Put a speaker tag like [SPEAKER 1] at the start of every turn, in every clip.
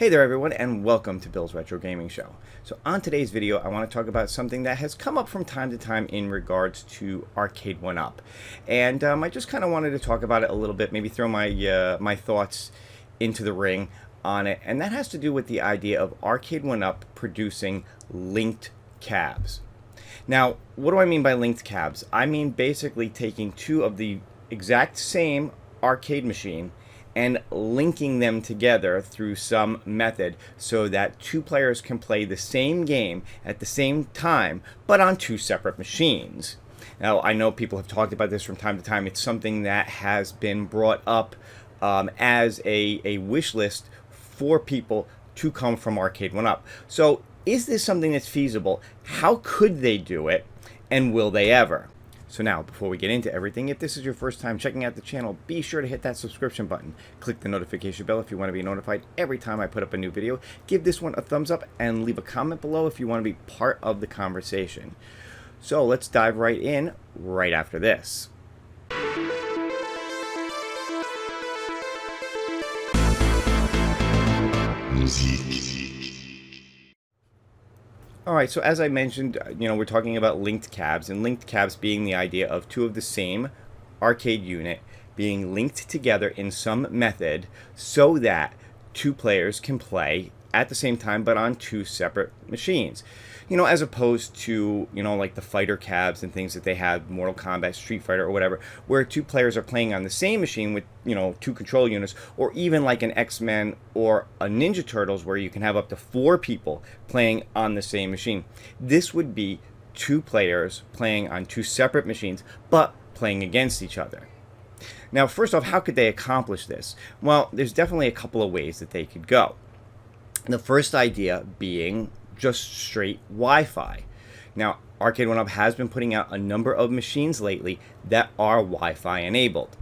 [SPEAKER 1] Hey there everyone, and welcome to Bill's Retro Gaming Show. So on today's video I want to talk about something that has come up from time to time in regards to Arcade1up. And I just kind of wanted to talk about it a little bit, maybe throw my thoughts into the ring on it. And that has to do with the idea of Arcade1up producing linked cabs. Now, what do I mean by linked cabs? I mean basically taking two of the exact same arcade machine and linking them together through some method so that two players can play the same game at the same time, but on two separate machines. Now, I know people have talked about this from time to time. It's something that has been brought up as a wish list for people to come from Arcade1up. So, is this something that's feasible? How could they do it? And will they ever? So now, before we get into everything, if this is your first time checking out the channel, be sure to hit that subscription button. Click the notification bell if you want to be notified every time I put up a new video. Give this one a thumbs up and leave a comment below if you want to be part of the conversation. So let's dive right in right after this. Alright, so as I mentioned, we're talking about linked cabs, and linked cabs being the idea of two of the same arcade unit being linked together in some method so that two players can play at the same time but on two separate machines. As opposed to, like the fighter cabs and things that they have, Mortal Kombat, Street Fighter, or whatever, where two players are playing on the same machine with, two control units, or even like an X-Men or a Ninja Turtles where you can have up to 4 people playing on the same machine. This would be two players playing on two separate machines, but playing against each other. Now, first off, how could they accomplish this? Well, there's definitely a couple of ways that they could go. The first idea being just straight Wi-Fi. Now, Arcade1up has been putting out a number of machines lately that are Wi-Fi enabled.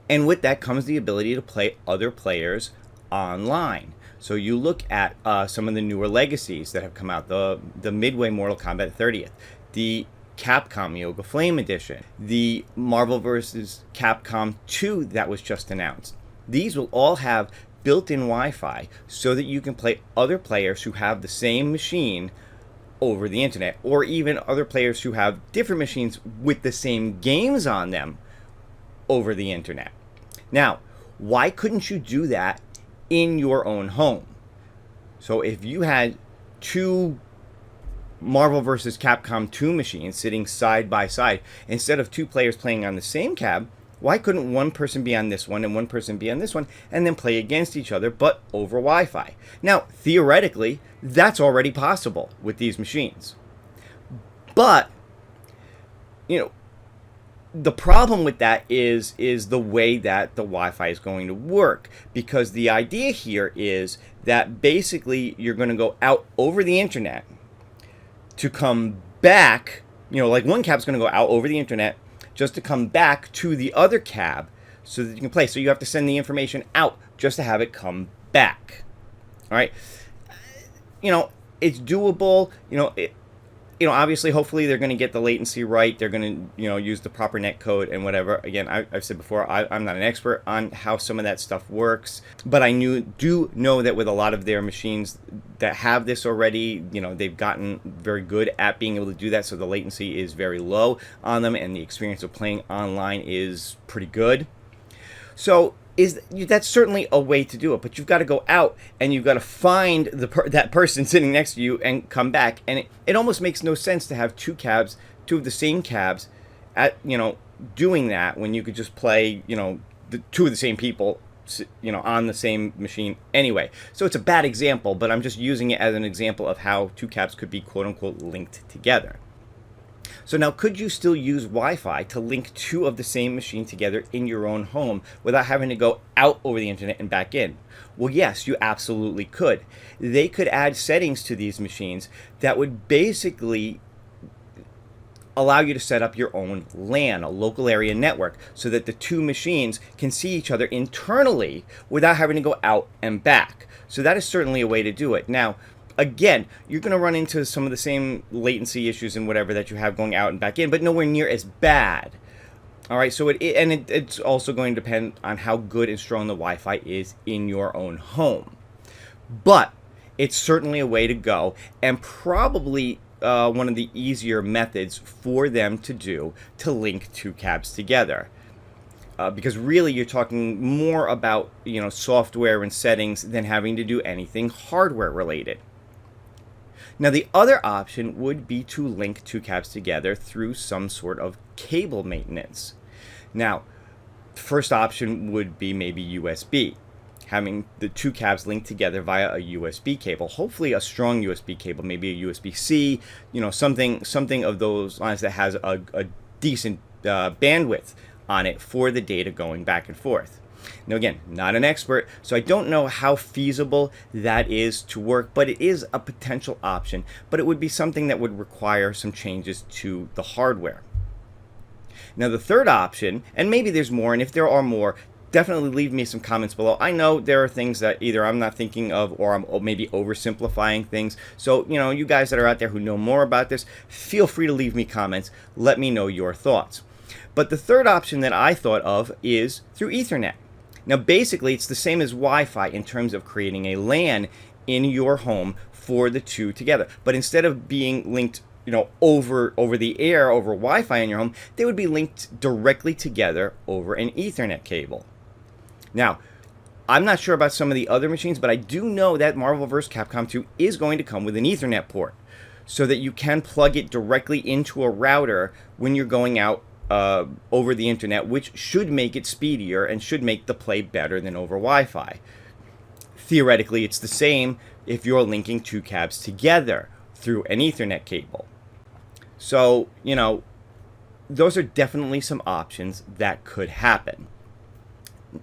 [SPEAKER 1] And with that comes the ability to play other players online. So you look at some of the newer legacies that have come out, the Midway Mortal Kombat 30th, the Capcom Yoga Flame Edition, the Marvel vs. Capcom 2 that was just announced. These will all have built-in Wi-Fi so that you can play other players who have the same machine over the internet, or even other players who have different machines with the same games on them over the internet. Now, why couldn't you do that in your own home? So if you had two Marvel vs. Capcom 2 machines sitting side by side, instead of two players playing on the same cab, why couldn't one person be on this one and one person be on this one and then play against each other but over Wi-Fi? Now, theoretically, that's already possible with these machines. But, the problem with that is the way that the Wi-Fi is going to work. Because the idea here is that basically you're going to go out over the internet to come back, like one cab's going to go out over the internet just to come back to the other cab so that you can play. So you have to send the information out just to have it come back. All right. It's doable. Obviously, hopefully they're going to get the latency right. They're going to, use the proper net code and whatever. Again, I've said before, I'm not an expert on how some of that stuff works, but I do know that with a lot of their machines that have this already, they've gotten very good at being able to do that. So the latency is very low on them, and the experience of playing online is pretty good. So that's certainly a way to do it, but you've got to go out and you've got to find that person sitting next to you and come back. And it almost makes no sense to have two of the same cabs at doing that when you could just play the two of the same people on the same machine anyway. So it's a bad example, but I'm just using it as an example of how two cabs could be quote unquote linked together. So now, could you still use Wi-Fi to link two of the same machine together in your own home without having to go out over the internet and back in? Well, yes, you absolutely could. They could add settings to these machines that would basically allow you to set up your own LAN, a local area network, so that the two machines can see each other internally without having to go out and back. So that is certainly a way to do it. Now, again, you're going to run into some of the same latency issues and whatever that you have going out and back in, but nowhere near as bad. All right, so it's also going to depend on how good and strong the Wi-Fi is in your own home. But it's certainly a way to go, and probably one of the easier methods for them to do to link two cabs together. Because really you're talking more about software and settings than having to do anything hardware related. Now the other option would be to link two cabs together through some sort of cable maintenance. Now, first option would be maybe USB, having the two cabs linked together via a USB cable, hopefully a strong USB cable, maybe a USB-C, something of those lines that has a decent bandwidth on it for the data going back and forth. Now again, not an expert, so I don't know how feasible that is to work, but it is a potential option, but it would be something that would require some changes to the hardware. Now the third option, and maybe there's more, and if there are more, definitely leave me some comments below. I know there are things that either I'm not thinking of or I'm maybe oversimplifying things. So, you guys that are out there who know more about this, feel free to leave me comments. Let me know your thoughts. But the third option that I thought of is through Ethernet. Now, basically, it's the same as Wi-Fi in terms of creating a LAN in your home for the two together. But instead of being linked, over the air, over Wi-Fi in your home, they would be linked directly together over an Ethernet cable. Now, I'm not sure about some of the other machines, but I do know that Marvel vs. Capcom 2 is going to come with an Ethernet port so that you can plug it directly into a router when you're going out over the internet, which should make it speedier and should make the play better than over Wi-Fi. Theoretically, it's the same if you're linking two cabs together through an Ethernet cable. So, those are definitely some options that could happen.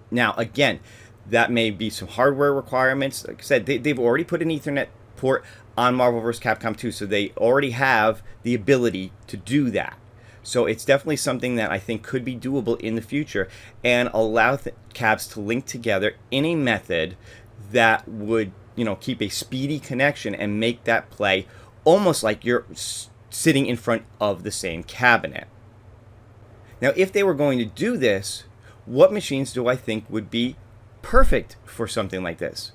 [SPEAKER 1] Now, again, that may be some hardware requirements. Like I said, they've already put an Ethernet port on Marvel vs. Capcom 2, so they already have the ability to do that. So it's definitely something that I think could be doable in the future and allow cabs to link together in a method that would, keep a speedy connection and make that play almost like you're sitting in front of the same cabinet. Now, if they were going to do this, what machines do I think would be perfect for something like this?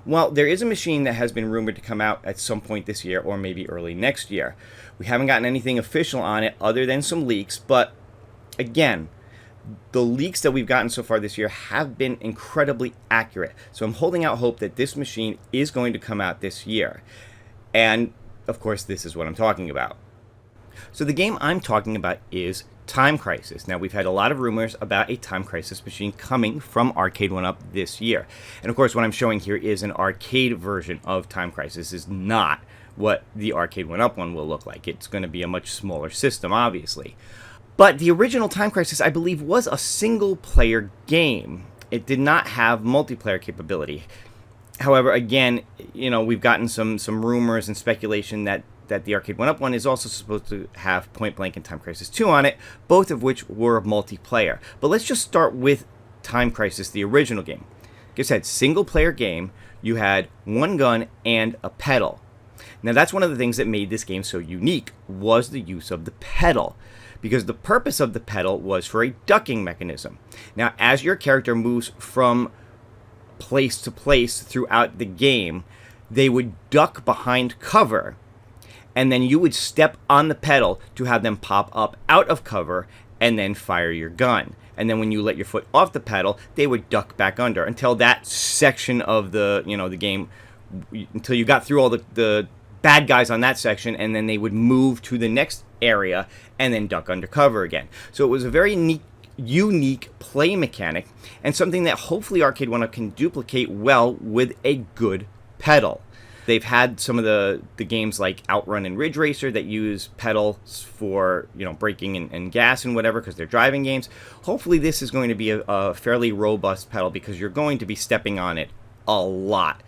[SPEAKER 1] Well, there is a machine that has been rumored to come out at some point this year or maybe early next year. We haven't gotten anything official on it other than some leaks, but again, the leaks that we've gotten so far this year have been incredibly accurate. So I'm holding out hope that this machine is going to come out this year. And of course, this is what I'm talking about. So the game I'm talking about is Time Crisis. Now, we've had a lot of rumors about a Time Crisis machine coming from Arcade1up this year. And of course, what I'm showing here is an arcade version of Time Crisis. This is not what the Arcade1up one will look like. It's going to be a much smaller system, obviously. But the original Time Crisis, I believe, was a single-player game. It did not have multiplayer capability. However, again, we've gotten some rumors and speculation that the Arcade1up one is also supposed to have Point Blank and Time Crisis 2 on it, both of which were multiplayer. But let's just start with Time Crisis, the original game. Like I said, single-player game, you had one gun and a pedal. Now, that's one of the things that made this game so unique, was the use of the pedal, because the purpose of the pedal was for a ducking mechanism. Now, as your character moves from place to place throughout the game, they would duck behind cover, and then you would step on the pedal to have them pop up out of cover and then fire your gun. And then when you let your foot off the pedal, they would duck back under until that section of the game, until you got through all the bad guys on that section, and then they would move to the next area and then duck under cover again. So it was a very unique play mechanic, and something that hopefully Arcade1up can duplicate well with a good pedal. They've had some of the games like Outrun and Ridge Racer that use pedals for braking and gas and whatever, because they're driving games. Hopefully this is going to be a fairly robust pedal, because you're going to be stepping on it a lot,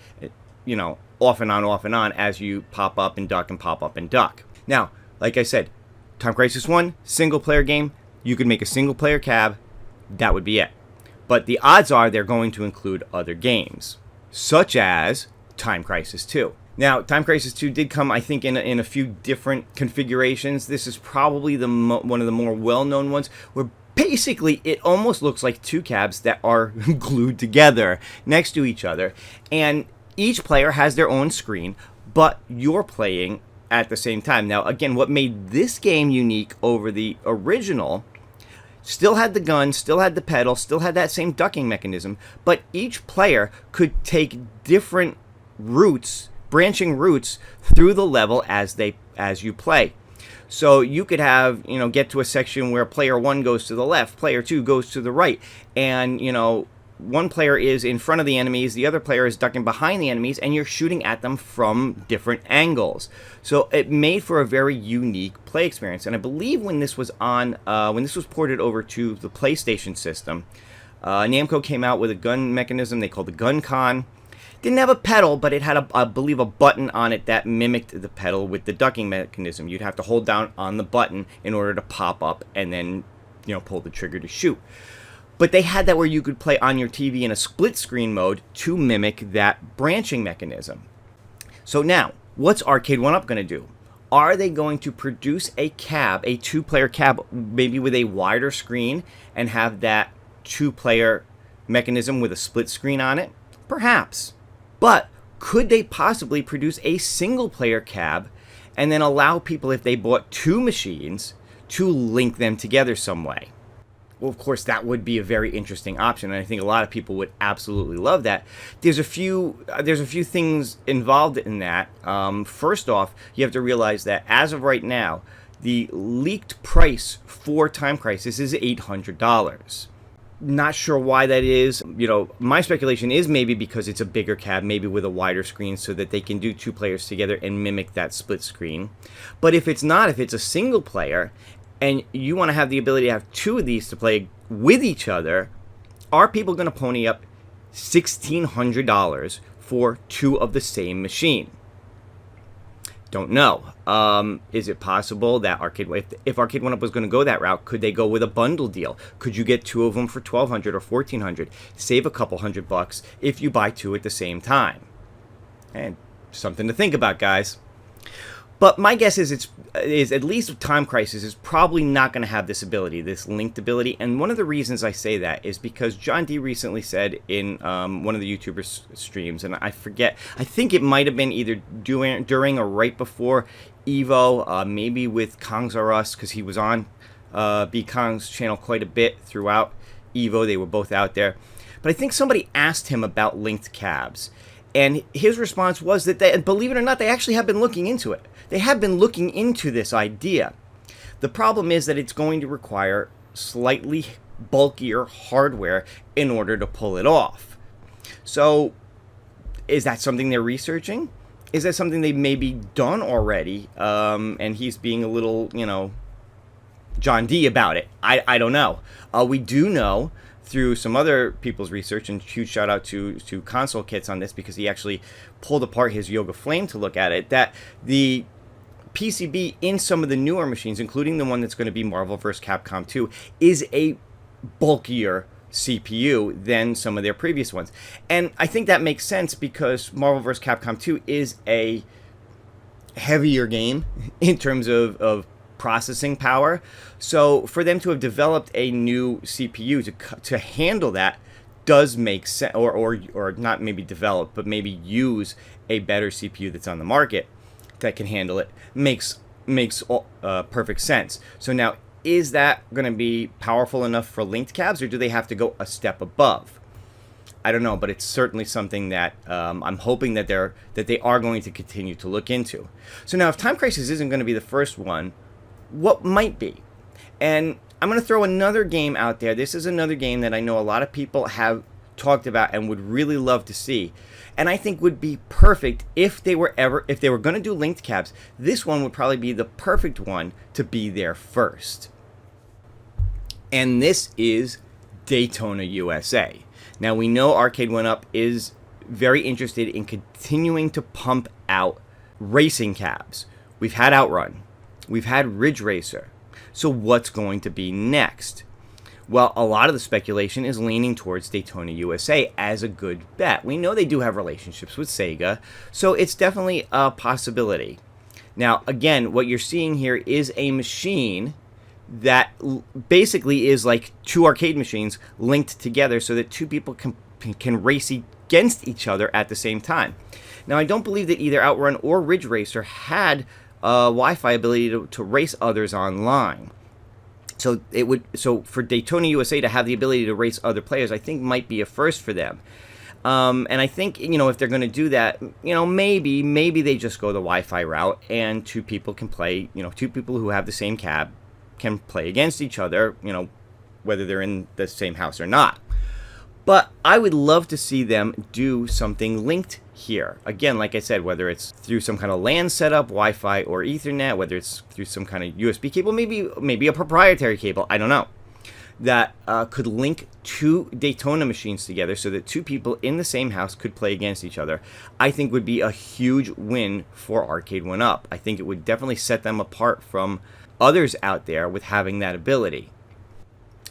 [SPEAKER 1] off and on as you pop up and duck and pop up and duck. Now, like I said, Time Crisis 1, single player game. You could make a single player cab. That would be it. But the odds are they're going to include other games, such as Time Crisis 2. Now, Time Crisis 2 did come, I think, in a few different configurations. This is probably one of the more well-known ones, where basically it almost looks like two cabs that are glued together next to each other. And Each player has their own screen, but you're playing at the same time. Now, again, what made this game unique over the original, still had the gun, still had the pedal, still had that same ducking mechanism, but each player could take different routes, branching routes through the level as you play. So you could have, get to a section where player 1 goes to the left, player 2 goes to the right, and, one player is in front of the enemies, the other player is ducking behind the enemies, and you're shooting at them from different angles. So it made for a very unique play experience. And I believe when this was ported over to the PlayStation system, Namco came out with a gun mechanism they called the Gun Con. Didn't have a pedal, but it had, I believe, a button on it that mimicked the pedal with the ducking mechanism. You'd have to hold down on the button in order to pop up and then, pull the trigger to shoot. But they had that where you could play on your TV in a split screen mode to mimic that branching mechanism. So now, what's Arcade1up going to do? Are they going to produce a cab, a two-player cab, maybe with a wider screen and have that two-player mechanism with a split screen on it? Perhaps. But could they possibly produce a single-player cab and then allow people, if they bought two machines, to link them together some way? Well, of course, that would be a very interesting option, and I think a lot of people would absolutely love that. There's a few things involved in that. First off, you have to realize that as of right now, the leaked price for Time Crisis is $800. Not sure why that is. My speculation is maybe because it's a bigger cab, maybe with a wider screen, so that they can do two players together and mimic that split screen. But if it's not, if it's a single player, and you want to have the ability to have two of these to play with each other, are people going to pony up $1,600 for two of the same machine? Don't know. Is it possible that if Arcade1up was going to go that route, could they go with a bundle deal? Could you get two of them for $1,200 or $1,400? Save a couple $100 if you buy two at the same time. And something to think about, guys. But my guess is at least Time Crisis is probably not going to have this ability, this linked ability. And one of the reasons I say that is because John D recently said in one of the YouTubers' streams, and I forget, I think it might have been either during or right before Evo, maybe with Kongs R Us, because he was on B Kong's channel quite a bit throughout Evo. They were both out there. But I think somebody asked him about linked cabs. And his response was that, believe it or not, they actually have been looking into it. They have been looking into this idea. The problem is that it's going to require slightly bulkier hardware in order to pull it off. So, is that something they're researching? Is that something they've maybe done already? And he's being a little, John D about it. I don't know. We do know through some other people's research, and huge shout out to Console Kits on this, because he actually pulled apart his Yoga Flame to look at it, that the PCB in some of the newer machines, including the one that's going to be Marvel vs. Capcom 2, is a bulkier CPU than some of their previous ones. And I think that makes sense because Marvel vs. Capcom 2 is a heavier game in terms of processing power. So for them to have developed a new CPU to handle that does make sense, or not maybe develop, but maybe use a better CPU that's on the market that can handle it, makes perfect sense. So now, is that going to be powerful enough for linked cabs, or do they have to go a step above? I don't know, but it's certainly something that I'm hoping that they are going to continue to look into. So now, if Time Crisis isn't going to be the first one, what might be? And I'm going to throw another game out there. This is another game that I know a lot of people have talked about and would really love to see, and I think would be perfect if they were going to do linked cabs. This one would probably be the perfect one to be there first. And this is Daytona USA. Now, we know Arcade1up is very interested in continuing to pump out racing cabs. We've had Outrun. We've had Ridge Racer. So what's going to be next? Well, a lot of the speculation is leaning towards Daytona USA as a good bet. We know they do have relationships with Sega, so it's definitely a possibility. Now, again, what you're seeing here is a machine that basically is like two arcade machines linked together so that two people can race against each other at the same time. Now, I don't believe that either Outrun or Ridge Racer had Wi-Fi ability to race others online. So for Daytona USA to have the ability to race other players, I think might be a first for them. And I think, if they're going to do that, maybe they just go the Wi-Fi route, and two people can play, two people who have the same cab can play against each other, whether they're in the same house or not. But I would love to see them do something linked here. Again, like I said, whether it's through some kind of LAN setup, Wi-Fi or Ethernet, whether it's through some kind of USB cable, maybe a proprietary cable, I don't know, that could link two Daytona machines together so that two people in the same house could play against each other, I think would be a huge win for Arcade1up. I think it would definitely set them apart from others out there with having that ability.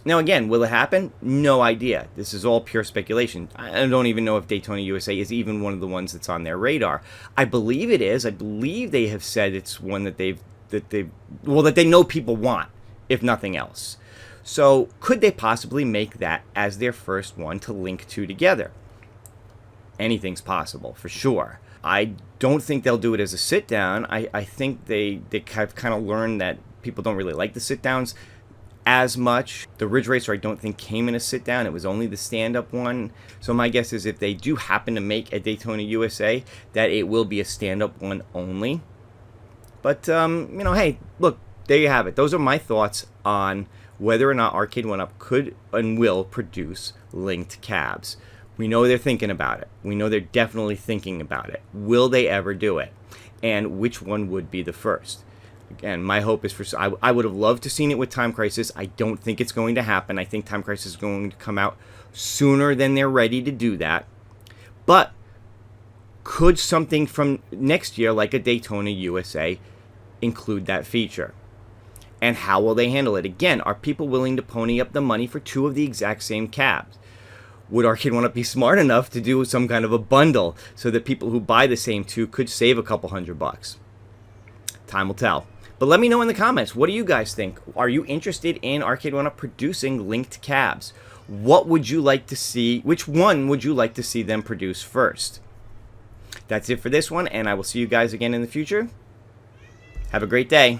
[SPEAKER 1] Now, again, will it happen? No idea. This is all pure speculation. I don't even know if Daytona USA is even one of the ones that's on their radar. I believe it is. I believe they have said it's one that they know people want, if nothing else. So could they possibly make that as their first one to link two together? Anything's possible, for sure. I don't think they'll do it as a sit-down. I think they have kind of learned that people don't really like the sit-downs as much. The Ridge Racer I don't think came in a sit-down. It was only the stand-up one. So my guess is if they do happen to make a Daytona USA, that it will be a stand-up one only. But, hey, look, there you have it. Those are my thoughts on whether or not Arcade1up could and will produce linked cabs. We know they're thinking about it. We know they're definitely thinking about it. Will they ever do it? And which one would be the first? Again, my hope is I would have loved to seen it with Time Crisis. I don't think it's going to happen. I think Time Crisis is going to come out sooner than they're ready to do that. But could something from next year, like a Daytona USA, include that feature? And how will they handle it? Again, are people willing to pony up the money for two of the exact same cabs? Would Arcade1up be smart enough to do some kind of a bundle so that people who buy the same two could save a couple $100? Time will tell. But let me know in the comments, what do you guys think? Are you interested in Arcade1up producing linked cabs? What would you like to see? Which one would you like to see them produce first? That's it for this one, and I will see you guys again in the future. Have a great day.